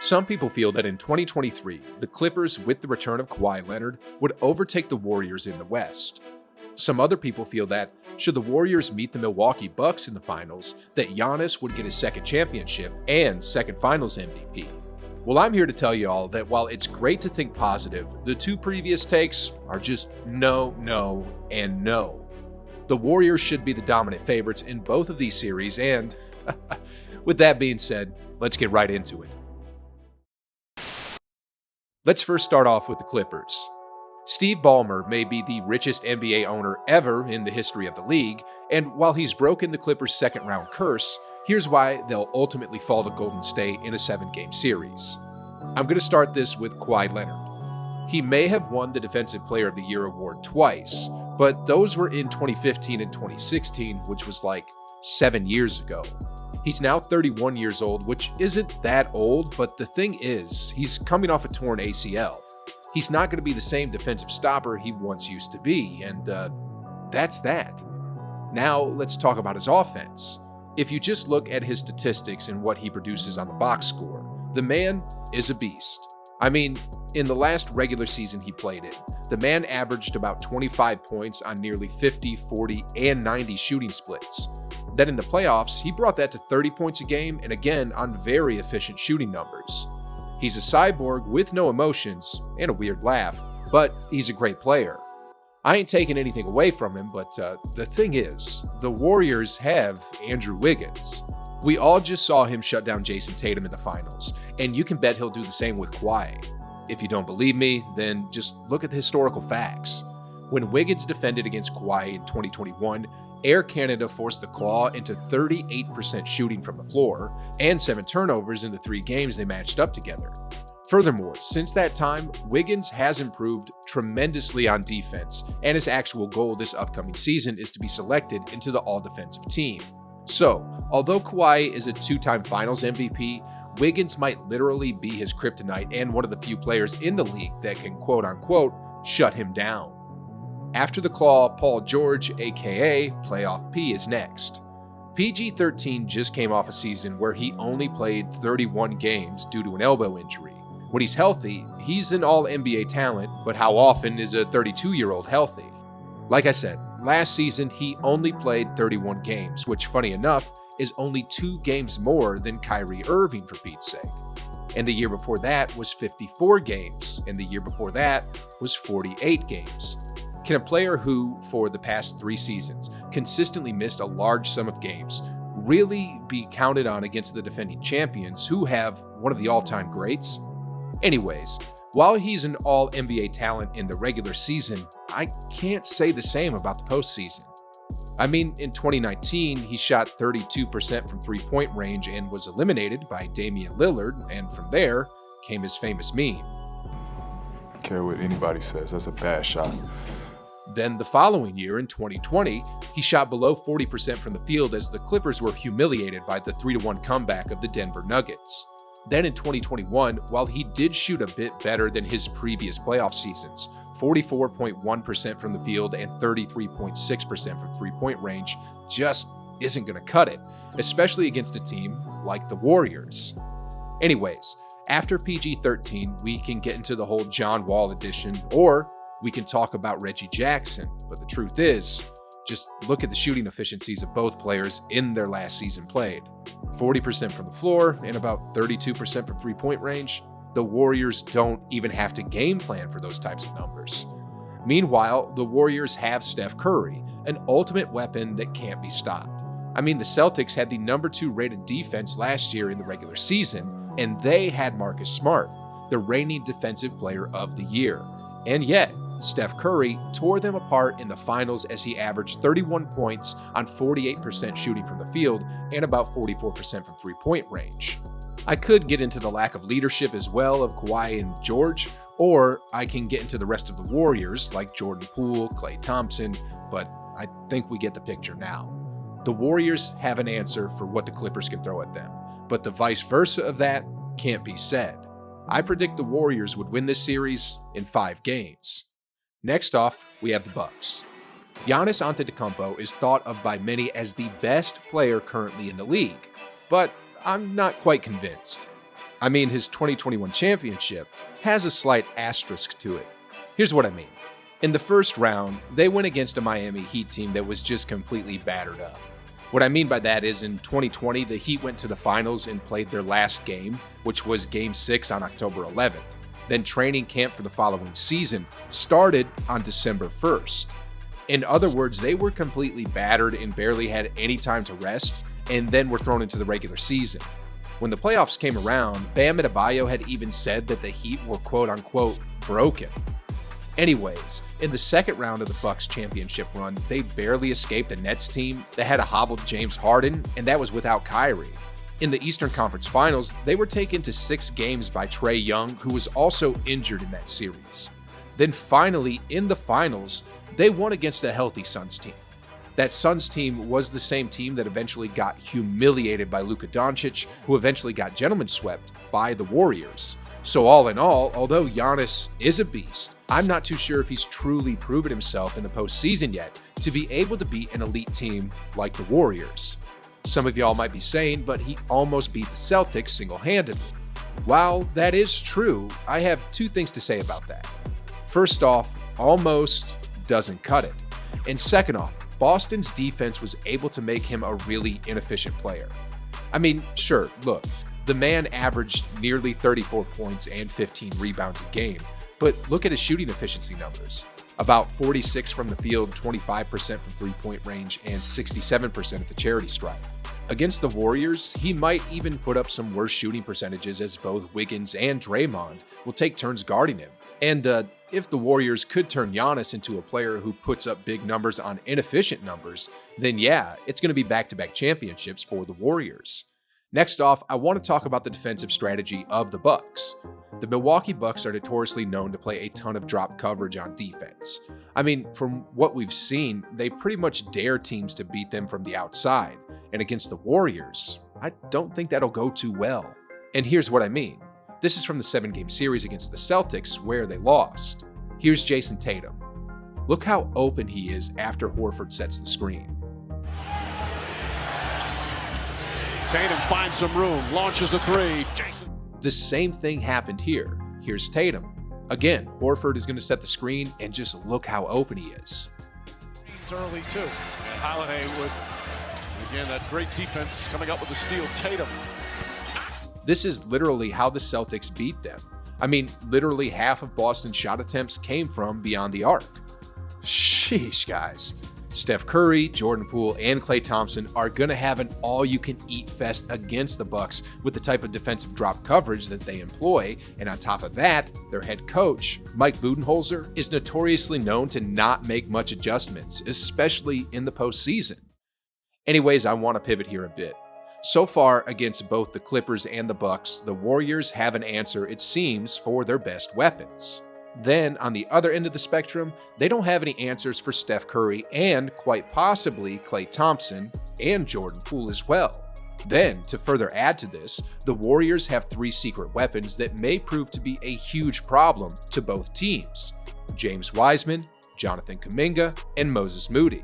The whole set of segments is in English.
Some people feel that in 2023, the Clippers, with the return of Kawhi Leonard, would overtake the Warriors in the West. Some other people feel that, should the Warriors meet the Milwaukee Bucks in the finals, that Giannis would get his second championship and second finals MVP. Well, I'm here to tell you all that while it's great to think positive, the two previous takes are just no, no, and no. The Warriors should be the dominant favorites in both of these series, and with that being said, let's get right into it. Let's first start off with the Clippers. Steve Ballmer may be the richest NBA owner ever in the history of the league, and while he's broken the Clippers' second-round curse, here's why they'll ultimately fall to Golden State in a 7-game series. I'm going to start this with Kawhi Leonard. He may have won the Defensive Player of the Year award twice, but those were in 2015 and 2016, which was like 7 years ago. He's now 31 years old, which isn't that old, but the thing is, he's coming off a torn ACL. He's not going to be the same defensive stopper he once used to be, and that's that. Now, let's talk about his offense. If you just look at his statistics and what he produces on the box score, the man is a beast. I mean, in the last regular season he played in, the man averaged about 25 points on nearly 50, 40, and 90 shooting splits. Then in the playoffs, he brought that to 30 points a game and again on very efficient shooting numbers. He's a cyborg with no emotions and a weird laugh, but he's a great player. I ain't taking anything away from him, but the thing is, the Warriors have Andrew Wiggins. We all just saw him shut down Jason Tatum in the finals, and you can bet he'll do the same with Kawhi. If you don't believe me, then just look at the historical facts. When Wiggins defended against Kawhi in 2021, Air Canada forced the Claw into 38% shooting from the floor and 7 turnovers in the 3 games they matched up together. Furthermore, since that time, Wiggins has improved tremendously on defense, and his actual goal this upcoming season is to be selected into the all-defensive team. So, although Kawhi is a 2-time Finals MVP, Wiggins might literally be his kryptonite and one of the few players in the league that can quote-unquote shut him down. After the Claw, Paul George, aka Playoff P, is next. PG-13 just came off a season where he only played 31 games due to an elbow injury. When he's healthy, he's an all-NBA talent, but how often is a 32-year-old healthy? Like I said, last season he only played 31 games, which funny enough is only 2 games more than Kyrie Irving for Pete's sake. And the year before that was 54 games, and the year before that was 48 games. Can a player who, for the past 3 seasons, consistently missed a large sum of games really be counted on against the defending champions who have one of the all-time greats? Anyways, while he's an all-NBA talent in the regular season, I can't say the same about the postseason. I mean, in 2019, he shot 32% from three-point range and was eliminated by Damian Lillard, and from there came his famous meme. I care what anybody says, that's a bad shot. Then the following year, in 2020, he shot below 40% from the field as the Clippers were humiliated by the 3-1 comeback of the Denver Nuggets. Then in 2021, while he did shoot a bit better than his previous playoff seasons, 44.1% from the field and 33.6% from three-point range just isn't going to cut it, especially against a team like the Warriors. Anyways, after PG-13, we can get into the whole John Wall edition, or we can talk about Reggie Jackson, but the truth is, just look at the shooting efficiencies of both players in their last season played. 40% from the floor and about 32% from three-point range. The Warriors don't even have to game plan for those types of numbers. Meanwhile, the Warriors have Steph Curry, an ultimate weapon that can't be stopped. I mean, the Celtics had the number 2 rated defense last year in the regular season, and they had Marcus Smart, the reigning defensive player of the year. And yet, Steph Curry tore them apart in the finals as he averaged 31 points on 48% shooting from the field and about 44% from three-point range. I could get into the lack of leadership as well of Kawhi and George, or I can get into the rest of the Warriors like Jordan Poole, Klay Thompson, but I think we get the picture now. The Warriors have an answer for what the Clippers can throw at them, but the vice versa of that can't be said. I predict the Warriors would win this series in 5 games. Next off, we have the Bucks. Giannis Antetokounmpo is thought of by many as the best player currently in the league, but I'm not quite convinced. I mean, his 2021 championship has a slight asterisk to it. Here's what I mean. In the first round, they went against a Miami Heat team that was just completely battered up. What I mean by that is in 2020, the Heat went to the finals and played their last game, which was Game 6 on October 11th. Then training camp for the following season started on December 1st. In other words, they were completely battered and barely had any time to rest, and then were thrown into the regular season. When the playoffs came around, Bam Adebayo had even said that the Heat were quote-unquote broken. Anyways, in the second round of the Bucks championship run, they barely escaped a Nets team that had a hobbled James Harden, and that was without Kyrie. In the Eastern Conference Finals, they were taken to 6 games by Trae Young, who was also injured in that series. Then finally, in the finals, they won against a healthy Suns team. That Suns team was the same team that eventually got humiliated by Luka Doncic, who eventually got gentleman swept by the Warriors. So all in all, although Giannis is a beast, I'm not too sure if he's truly proven himself in the postseason yet to be able to beat an elite team like the Warriors. Some of y'all might be saying, but he almost beat the Celtics single-handedly. While that is true, I have 2 things to say about that. First off, almost doesn't cut it. And second off, Boston's defense was able to make him a really inefficient player. I mean, sure, look, the man averaged nearly 34 points and 15 rebounds a game, but look at his shooting efficiency numbers. About 46 from the field, 25% from three-point range, and 67% at the charity stripe. Against the Warriors, he might even put up some worse shooting percentages as both Wiggins and Draymond will take turns guarding him. And if the Warriors could turn Giannis into a player who puts up big numbers on inefficient numbers, then yeah, it's going to be back-to-back championships for the Warriors. Next off, I want to talk about the defensive strategy of the Bucks. The Milwaukee Bucks are notoriously known to play a ton of drop coverage on defense. I mean, from what we've seen, they pretty much dare teams to beat them from the outside. And against the Warriors, I don't think that'll go too well. And here's what I mean. This is from the 7-game series against the Celtics, where they lost. Here's Jason Tatum. Look how open he is after Horford sets the screen. Tatum finds some room, launches a 3. The same thing happened here. Here's Tatum. Again, Horford is going to set the screen, and just look how open he is. Early too. And Holiday with, again, that great defense coming up with the steal. Tatum. This is literally how the Celtics beat them. I mean, literally half of Boston's shot attempts came from beyond the arc. Sheesh, guys. Steph Curry, Jordan Poole, and Klay Thompson are going to have an all-you-can-eat fest against the Bucks with the type of defensive drop coverage that they employ, and on top of that, their head coach, Mike Budenholzer, is notoriously known to not make much adjustments, especially in the postseason. Anyways, I want to pivot here a bit. So far, against both the Clippers and the Bucks, the Warriors have an answer, it seems, for their best weapons. Then, on the other end of the spectrum, they don't have any answers for Steph Curry and, quite possibly, Klay Thompson and Jordan Poole as well. Then, to further add to this, the Warriors have 3 secret weapons that may prove to be a huge problem to both teams: James Wiseman, Jonathan Kuminga, and Moses Moody.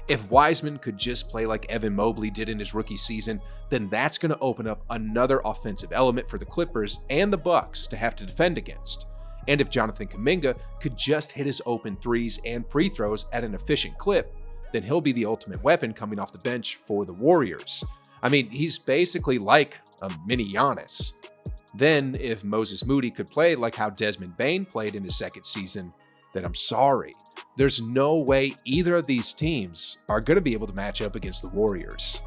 If Wiseman could just play like Evan Mobley did in his rookie season, then that's going to open up another offensive element for the Clippers and the Bucks to have to defend against. And if Jonathan Kuminga could just hit his open threes and free throws at an efficient clip, then he'll be the ultimate weapon coming off the bench for the Warriors. I mean, he's basically like a mini Giannis. Then, if Moses Moody could play like how Desmond Bane played in his second season, then I'm sorry. There's no way either of these teams are going to be able to match up against the Warriors.